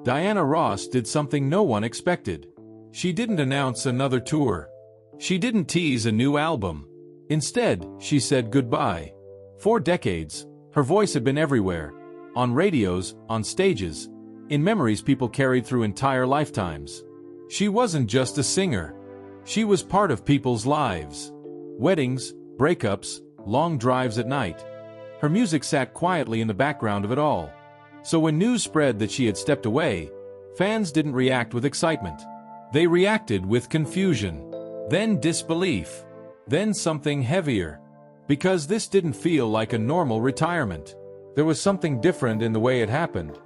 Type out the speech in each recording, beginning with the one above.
Diana Ross did something no one expected. She didn't announce another tour. She didn't tease a new album. Instead, she said goodbye. For decades, her voice had been everywhere. On radios, on stages, in memories people carried through entire lifetimes. She wasn't just a singer. She was part of people's lives. Weddings, breakups, long drives at night. Her music sat quietly in the background of it all. So when news spread that she had stepped away, fans didn't react with excitement. They reacted with confusion, then disbelief, then something heavier. Because this didn't feel like a normal retirement. There was something different in the way it happened.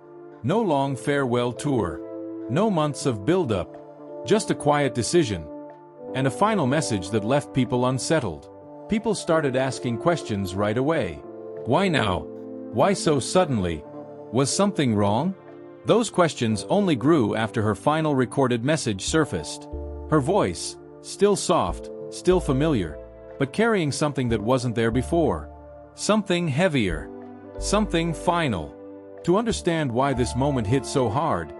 No long farewell tour. No months of build-up. Just a quiet decision. And a final message that left people unsettled. People started asking questions right away. Why now? Why so suddenly? Was something wrong? Those questions only grew after her final recorded message surfaced. Her voice, still soft, still familiar, but carrying something that wasn't there before. Something heavier. Something final. To understand why this moment hit so hard,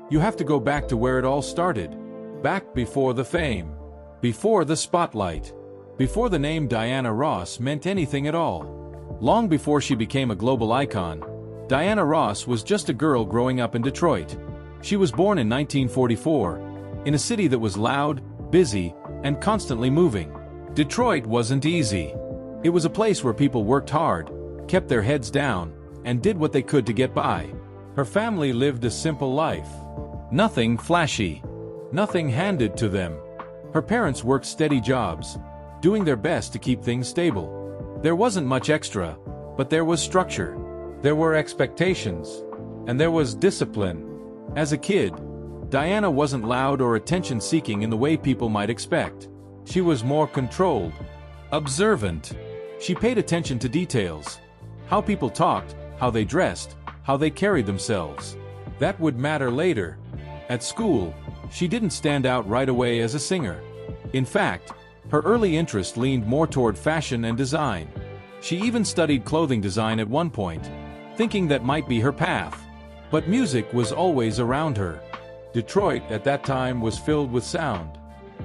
you have to go back to where it all started. Back before the fame. Before the spotlight. Before the name Diana Ross meant anything at all. Long before she became a global icon, Diana Ross was just a girl growing up in Detroit. She was born in 1944, in a city that was loud, busy, and constantly moving. Detroit wasn't easy. It was a place where people worked hard, kept their heads down, and did what they could to get by. Her family lived a simple life. Nothing flashy. Nothing handed to them. Her parents worked steady jobs, doing their best to keep things stable. There wasn't much extra, but there was structure. There were expectations. And there was discipline. As a kid, Diana wasn't loud or attention-seeking in the way people might expect. She was more controlled, observant. She paid attention to details. How people talked, how they dressed, how they carried themselves. That would matter later. At school, she didn't stand out right away as a singer. In fact, her early interest leaned more toward fashion and design. She even studied clothing design at one point, thinking that might be her path. But music was always around her. Detroit at that time was filled with sound.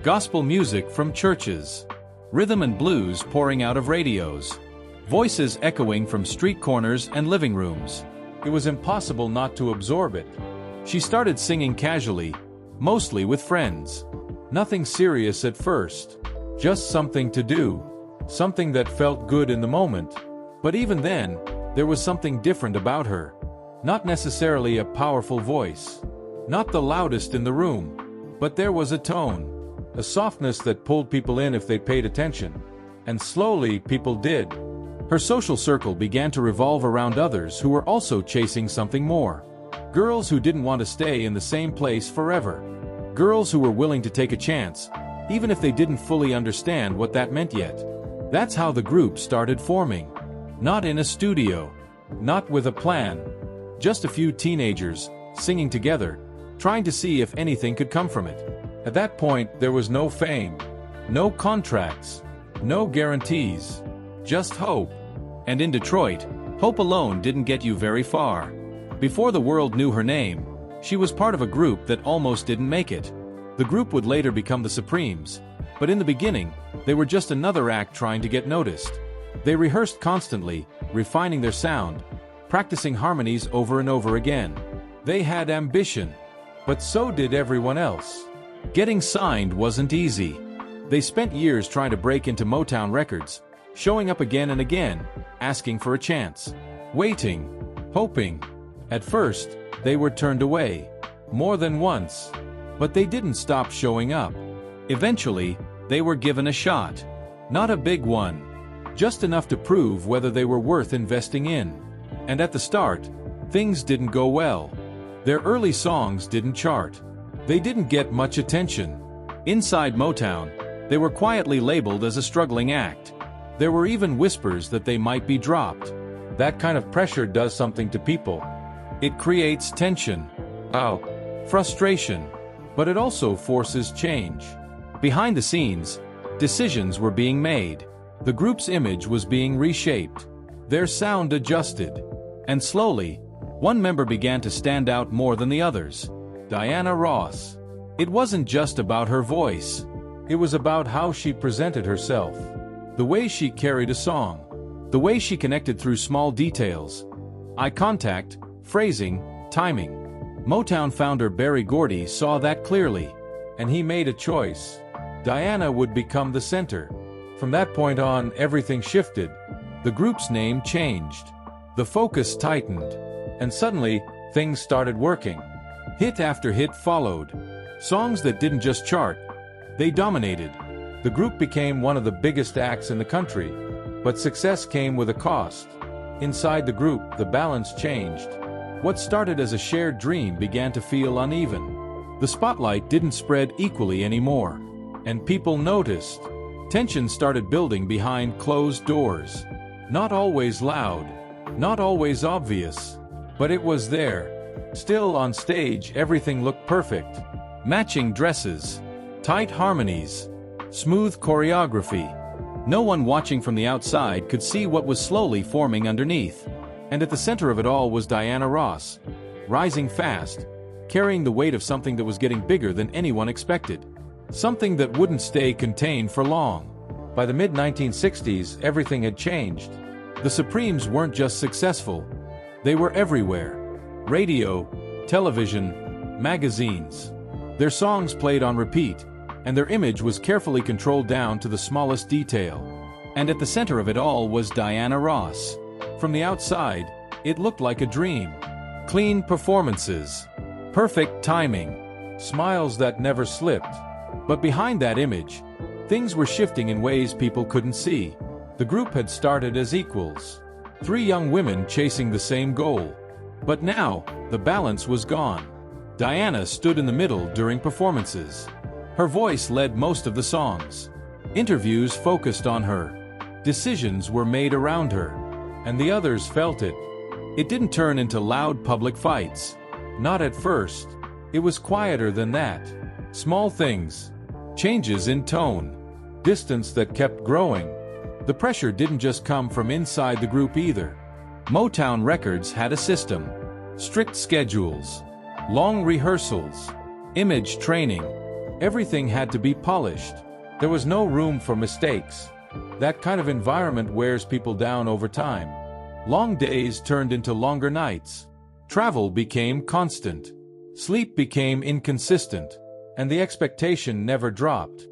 Gospel music from churches. Rhythm and blues pouring out of radios. Voices echoing from street corners and living rooms. It was impossible not to absorb it. She started singing casually, mostly with friends. Nothing serious at first. Just something to do. Something that felt good in the moment. But even then, there was something different about her. Not necessarily a powerful voice. Not the loudest in the room. But there was a tone. A softness that pulled people in if they paid attention. And slowly, people did. Her social circle began to revolve around others who were also chasing something more. Girls who didn't want to stay in the same place forever. Girls who were willing to take a chance, even if they didn't fully understand what that meant yet. That's how the group started forming. Not in a studio. Not with a plan. Just a few teenagers, singing together, trying to see if anything could come from it. At that point, there was no fame. No contracts. No guarantees. Just hope. And in Detroit, hope alone didn't get you very far. Before the world knew her name, she was part of a group that almost didn't make it. The group would later become the Supremes, but in the beginning, they were just another act trying to get noticed. They rehearsed constantly, refining their sound, practicing harmonies over and over again. They had ambition, but so did everyone else. Getting signed wasn't easy. They spent years trying to break into Motown Records, showing up again and again, asking for a chance. Waiting. Hoping. At first, they were turned away. More than once. But they didn't stop showing up. Eventually, they were given a shot. Not a big one. Just enough to prove whether they were worth investing in. And at the start, things didn't go well. Their early songs didn't chart. They didn't get much attention. Inside Motown, they were quietly labeled as a struggling act. There were even whispers that they might be dropped. That kind of pressure does something to people. It creates tension. Frustration. But it also forces change. Behind the scenes, decisions were being made. The group's image was being reshaped. Their sound adjusted. And slowly, One member began to stand out more than the others: Diana Ross. It wasn't just about her voice. It was about how she presented herself. The way she carried a song. The way she connected through small details. Eye contact, phrasing, timing. Motown founder Berry Gordy saw that clearly, and he made a choice. Diana would become the center. From that point on, everything shifted. The group's name changed. The focus tightened. And suddenly, things started working. Hit after hit followed. Songs that didn't just chart, they dominated. The group became one of the biggest acts in the country. But success came with a cost. Inside the group, the balance changed. What started as a shared dream began to feel uneven. The spotlight didn't spread equally anymore. And people noticed. Tension started building behind closed doors. Not always loud, not always obvious, but it was there. Still on stage, everything looked perfect. Matching dresses, tight harmonies, smooth choreography. No one watching from the outside could see what was slowly forming underneath. And at the center of it all was Diana Ross, rising fast, carrying the weight of something that was getting bigger than anyone expected. Something that wouldn't stay contained for long. By the mid-1960s, everything had changed. The Supremes weren't just successful. They were everywhere. Radio, television, magazines. Their songs played on repeat, and their image was carefully controlled down to the smallest detail. And at the center of it all was Diana Ross. From the outside, it looked like a dream. Clean performances, perfect timing, smiles that never slipped. But behind that image, things were shifting in ways people couldn't see. The group had started as equals. 3 young women chasing the same goal. But now, the balance was gone. Diana stood in the middle during performances. Her voice led most of the songs. Interviews focused on her. Decisions were made around her. And the others felt it. It didn't turn into loud public fights. Not at first. It was quieter than that. Small things. Changes in tone. Distance that kept growing. The pressure didn't just come from inside the group either. Motown Records had a system. Strict schedules. Long rehearsals. Image training. Everything had to be polished. There was no room for mistakes. That kind of environment wears people down over time. Long days turned into longer nights. Travel became constant. Sleep became inconsistent. And the expectation never dropped.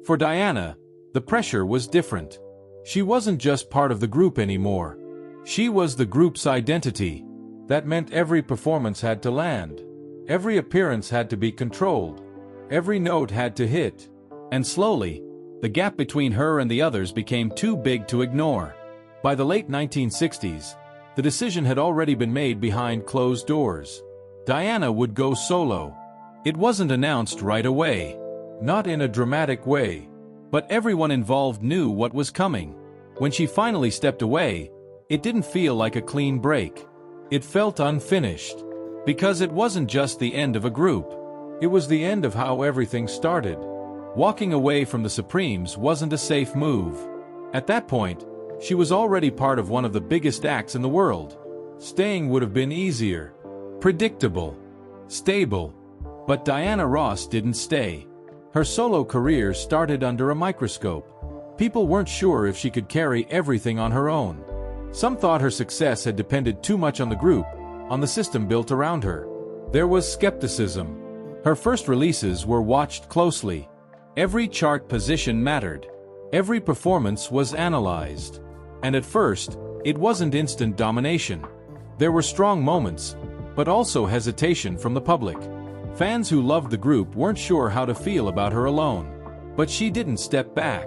For Diana, the pressure was different. She wasn't just part of the group anymore. She was the group's identity. That meant every performance had to land. Every appearance had to be controlled. Every note had to hit. And slowly, the gap between her and the others became too big to ignore. By the late 1960s, the decision had already been made behind closed doors. Diana would go solo. It wasn't announced right away. Not in a dramatic way. But everyone involved knew what was coming. When she finally stepped away, it didn't feel like a clean break. It felt unfinished. Because it wasn't just the end of a group. It was the end of how everything started. Walking away from the Supremes wasn't a safe move. At that point, she was already part of one of the biggest acts in the world. Staying would have been easier. Predictable. Stable. But Diana Ross didn't stay. Her solo career started under a microscope. People weren't sure if she could carry everything on her own. Some thought her success had depended too much on the group, on the system built around her. There was skepticism. Her first releases were watched closely. Every chart position mattered. Every performance was analyzed. And at first, it wasn't instant domination. There were strong moments, but also hesitation from the public. Fans who loved the group weren't sure how to feel about her alone. But she didn't step back.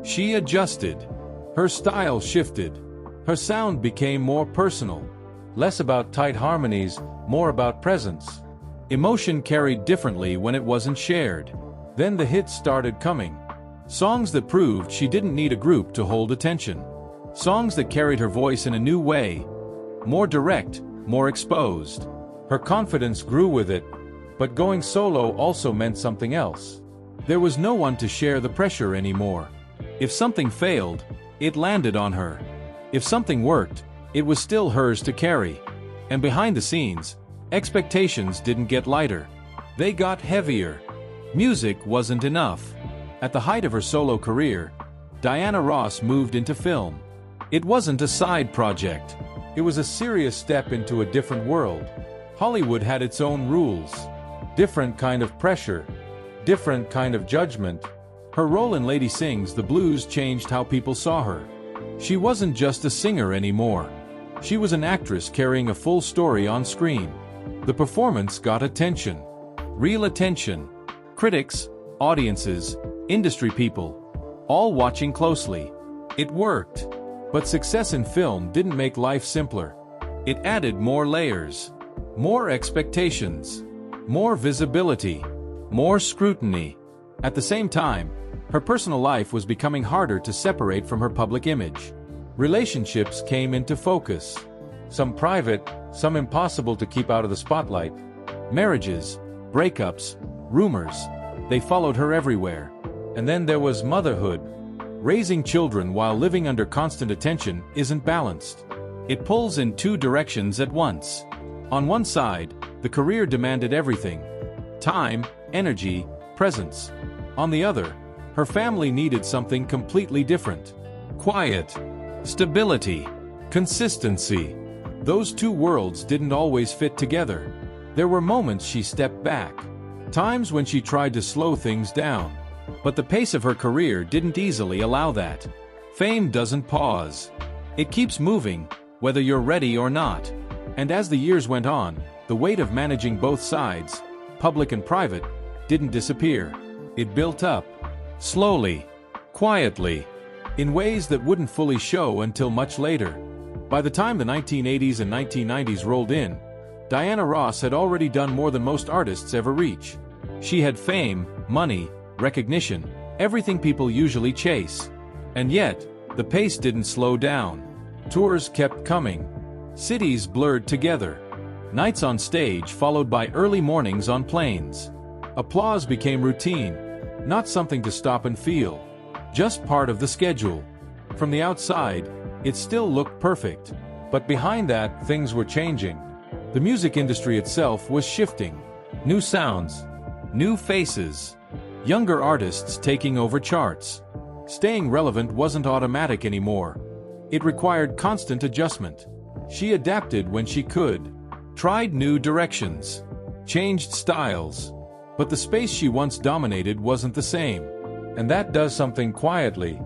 She adjusted. Her style shifted. Her sound became more personal. Less about tight harmonies, more about presence. Emotion carried differently when it wasn't shared. Then the hits started coming. Songs that proved she didn't need a group to hold attention. Songs that carried her voice in a new way. More direct, more exposed. Her confidence grew with it. But going solo also meant something else. There was no one to share the pressure anymore. If something failed, it landed on her. If something worked, it was still hers to carry. And behind the scenes, expectations didn't get lighter. They got heavier. Music wasn't enough. At the height of her solo career, Diana Ross moved into film. It wasn't a side project. It was a serious step into a different world. Hollywood had its own rules. Different kind of pressure. Different kind of judgment. Her role in Lady Sings the Blues changed how people saw her. She wasn't just a singer anymore. She was an actress carrying a full story on screen. The performance got attention. Real attention. Critics, audiences, industry people, all watching closely. It worked. But success in film didn't make life simpler. It added more layers, more expectations, more visibility, more scrutiny. At the same time, her personal life was becoming harder to separate from her public image. Relationships came into focus. Some private, some impossible to keep out of the spotlight. Marriages, breakups, rumors, they followed her everywhere. And then there was motherhood. Raising children while living under constant attention isn't balanced. It pulls in two directions at once. On one side, the career demanded everything: time, energy, presence. On the other, her family needed something completely different. Quiet, stability, consistency. Those two worlds didn't always fit together. There were moments she stepped back, times when she tried to slow things down. But the pace of her career didn't easily allow that. Fame doesn't pause. It keeps moving, whether you're ready or not. And as the years went on, the weight of managing both sides, public and private, didn't disappear. It built up. Slowly. Quietly. In ways that wouldn't fully show until much later. By the time the 1980s and 1990s rolled in, Diana Ross had already done more than most artists ever reach. She had fame, money, recognition, everything people usually chase. And yet, the pace didn't slow down. Tours kept coming. Cities blurred together. Nights on stage followed by early mornings on planes. Applause became routine, not something to stop and feel. Just part of the schedule. From the outside, it still looked perfect. But behind that, things were changing. The music industry itself was shifting. New sounds. New faces. Younger artists taking over charts. Staying relevant wasn't automatic anymore. It required constant adjustment. She adapted when she could. Tried new directions. Changed styles. But the space she once dominated wasn't the same. And that does something quietly.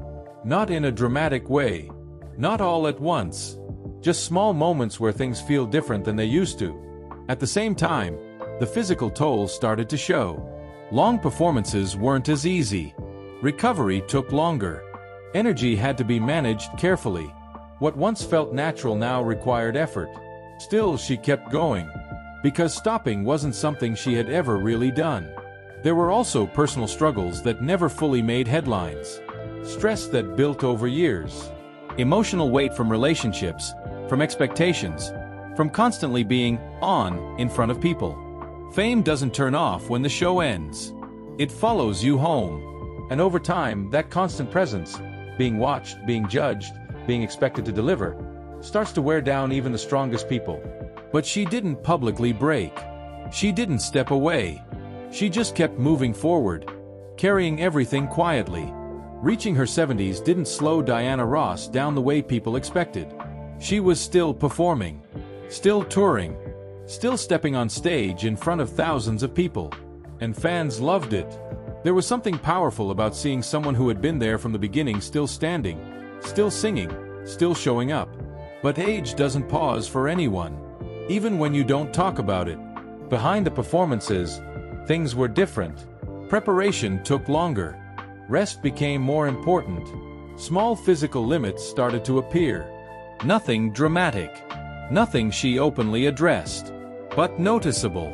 Not in a dramatic way. Not all at once. Just small moments where things feel different than they used to. At the same time, the physical toll started to show. Long performances weren't as easy. Recovery took longer. Energy had to be managed carefully. What once felt natural now required effort. Still, she kept going. Because stopping wasn't something she had ever really done. There were also personal struggles that never fully made headlines. Stress that built over years. Emotional weight from relationships, from expectations, from constantly being on in front of people. Fame doesn't turn off when the show ends. It follows you home. And over time, that constant presence, being watched, being judged, being expected to deliver, starts to wear down even the strongest people. But she didn't publicly break. She didn't step away. She just kept moving forward, carrying everything quietly. Reaching her 70s didn't slow Diana Ross down the way people expected. She was still performing, still touring, still stepping on stage in front of thousands of people. And fans loved it. There was something powerful about seeing someone who had been there from the beginning still standing, still singing, still showing up. But age doesn't pause for anyone. Even when you don't talk about it. Behind the performances, things were different. Preparation took longer. Rest became more important. Small physical limits started to appear. Nothing dramatic. Nothing she openly addressed. But noticeable.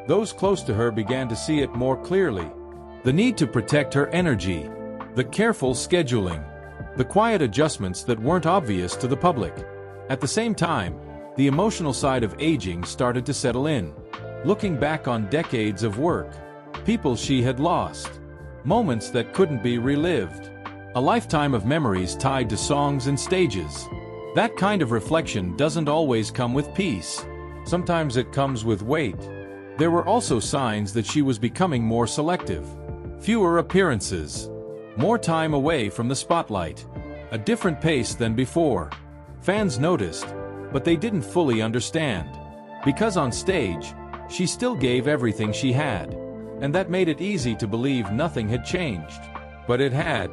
Those close to her began to see it more clearly. The need to protect her energy. The careful scheduling. The quiet adjustments that weren't obvious to the public. At the same time, the emotional side of aging started to settle in. Looking back on decades of work. People she had lost. Moments that couldn't be relived. A lifetime of memories tied to songs and stages. That kind of reflection doesn't always come with peace. Sometimes it comes with weight. There were also signs that she was becoming more selective. Fewer appearances. More time away from the spotlight. A different pace than before. Fans noticed, but they didn't fully understand. Because on stage, she still gave everything she had. And that made it easy to believe nothing had changed. But it had.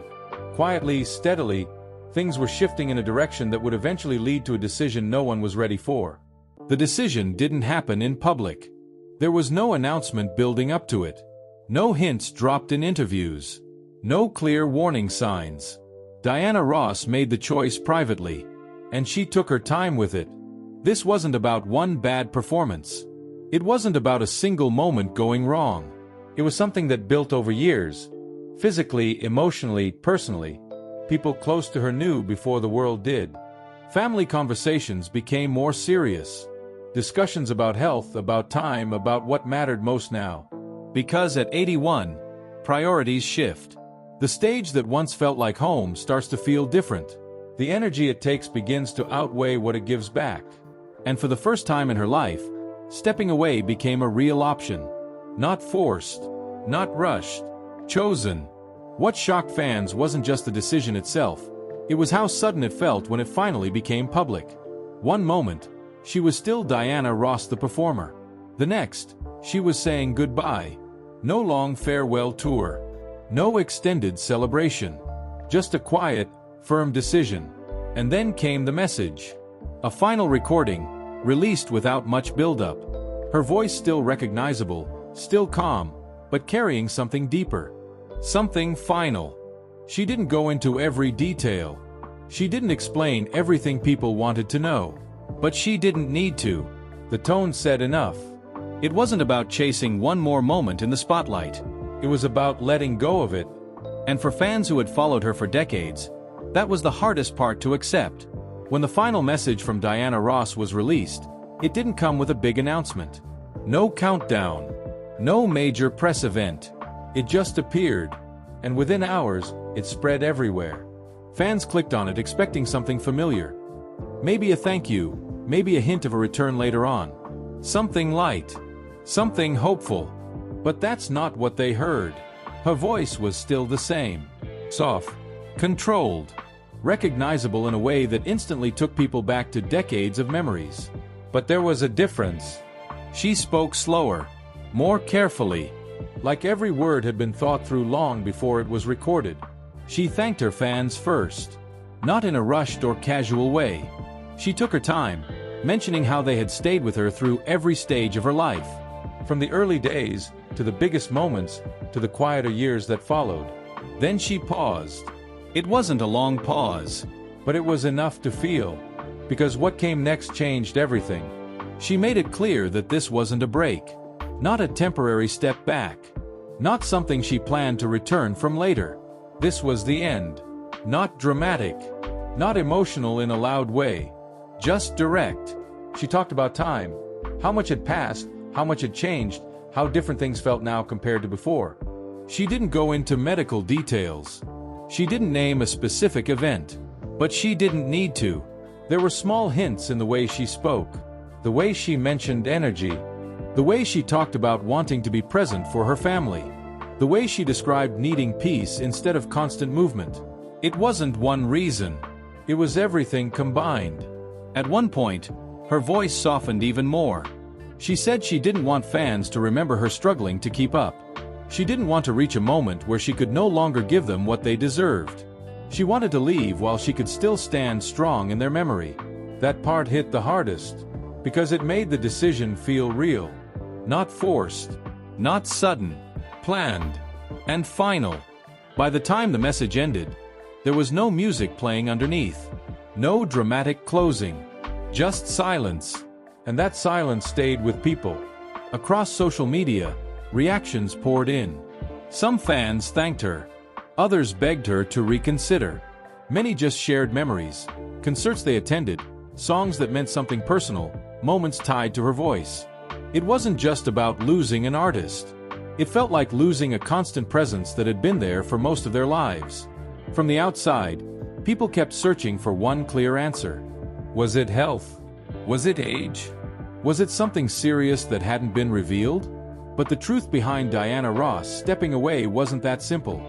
Quietly, steadily, things were shifting in a direction that would eventually lead to a decision no one was ready for. The decision didn't happen in public. There was no announcement building up to it. No hints dropped in interviews. No clear warning signs. Diana Ross made the choice privately. And she took her time with it. This wasn't about one bad performance. It wasn't about a single moment going wrong. It was something that built over years. Physically, emotionally, personally. People close to her knew before the world did. Family conversations became more serious. Discussions about health, about time, about what mattered most now. Because at 81, priorities shift. The stage that once felt like home starts to feel different. The energy it takes begins to outweigh what it gives back. And for the first time in her life, stepping away became a real option. Not forced, not rushed, chosen. What shocked fans wasn't just the decision itself, it was how sudden it felt when it finally became public. One moment, she was still Diana Ross the performer. The next, she was saying goodbye. No long farewell tour. No extended celebration. Just a quiet, firm decision. And then came the message. A final recording, released without much build-up. Her voice still recognizable, still calm, but carrying something deeper. Something final. She didn't go into every detail. She didn't explain everything people wanted to know. But she didn't need to. The tone said enough. It wasn't about chasing one more moment in the spotlight. It was about letting go of it. And for fans who had followed her for decades, that was the hardest part to accept. When the final message from Diana Ross was released, it didn't come with a big announcement. No countdown. No major press event. It just appeared. And within hours, it spread everywhere. Fans clicked on it expecting something familiar. Maybe a thank you, maybe a hint of a return later on. Something light. Something hopeful. But that's not what they heard. Her voice was still the same. Soft. Controlled. Recognizable in a way that instantly took people back to decades of memories. But there was a difference. She spoke slower. More carefully. Like every word had been thought through long before it was recorded. She thanked her fans first. Not in a rushed or casual way. She took her time, mentioning how they had stayed with her through every stage of her life. From the early days, to the biggest moments, to the quieter years that followed. Then she paused. It wasn't a long pause, but it was enough to feel. Because what came next changed everything. She made it clear that this wasn't a break. Not a temporary step back. Not something she planned to return from later. This was the end. Not dramatic. Not emotional in a loud way. Just direct. She talked about time. How much had passed, how much had changed, how different things felt now compared to before. She didn't go into medical details. She didn't name a specific event. But she didn't need to. There were small hints in the way she spoke. The way she mentioned energy. The way she talked about wanting to be present for her family. The way she described needing peace instead of constant movement. It wasn't one reason. It was everything combined. At one point, her voice softened even more. She said she didn't want fans to remember her struggling to keep up. She didn't want to reach a moment where she could no longer give them what they deserved. She wanted to leave while she could still stand strong in their memory. That part hit the hardest, because it made the decision feel real. Not forced, not sudden, planned, and final. By the time the message ended, there was no music playing underneath. No dramatic closing. Just silence. And that silence stayed with people. Across social media, reactions poured in. Some fans thanked her. Others begged her to reconsider. Many just shared memories, concerts they attended, songs that meant something personal, moments tied to her voice. It wasn't just about losing an artist. It felt like losing a constant presence that had been there for most of their lives. From the outside, people kept searching for one clear answer. Was it health? Was it age? Was it something serious that hadn't been revealed? But the truth behind Diana Ross stepping away wasn't that simple.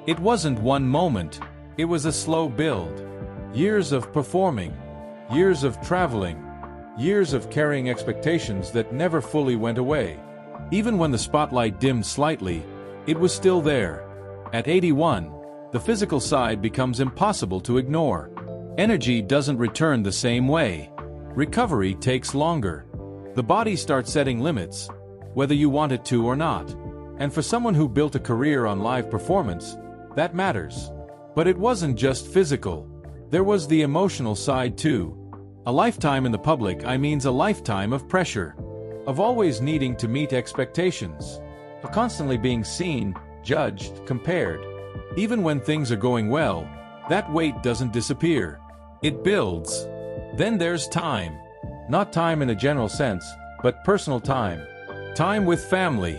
It wasn't one moment. It was a slow build. Years of performing. Years of traveling. Years of carrying expectations that never fully went away. Even when the spotlight dimmed slightly, it was still there. At 81, the physical side becomes impossible to ignore. Energy doesn't return the same way. Recovery takes longer. The body starts setting limits, whether you want it to or not. And for someone who built a career on live performance, that matters. But it wasn't just physical. There was the emotional side too. A lifetime in the public means a lifetime of pressure. Of always needing to meet expectations. Of constantly being seen, judged, compared. Even when things are going well, that weight doesn't disappear. It builds. Then there's time. Not time in a general sense, but personal time. Time with family.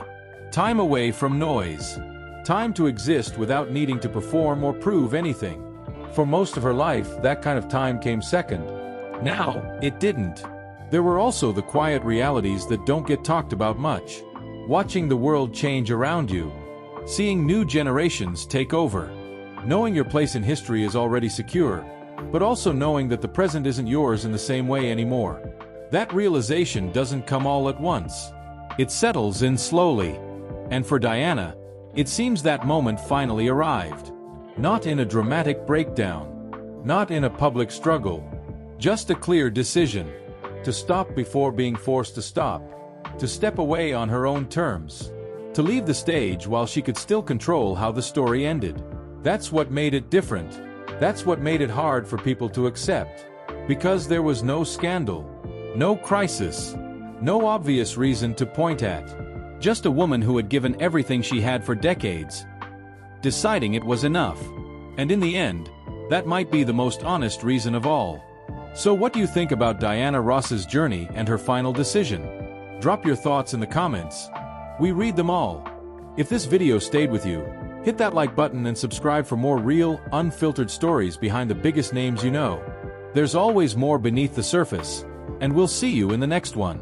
Time away from noise. Time to exist without needing to perform or prove anything. For most of her life, that kind of time came second. Now, it didn't. There were also the quiet realities that don't get talked about much. Watching the world change around you. Seeing new generations take over. Knowing your place in history is already secure, but also knowing that the present isn't yours in the same way anymore. That realization doesn't come all at once. It settles in slowly. And for Diana, it seems that moment finally arrived. Not in a dramatic breakdown. Not in a public struggle. Just a clear decision. To stop before being forced to stop. To step away on her own terms. To leave the stage while she could still control how the story ended. That's what made it different. That's what made it hard for people to accept. Because there was no scandal. No crisis. No obvious reason to point at. Just a woman who had given everything she had for decades. Deciding it was enough. And in the end, that might be the most honest reason of all. So what do you think about Diana Ross's journey and her final decision? Drop your thoughts in the comments. We read them all. If this video stayed with you, hit that like button and subscribe for more real, unfiltered stories behind the biggest names you know. There's always more beneath the surface, and we'll see you in the next one.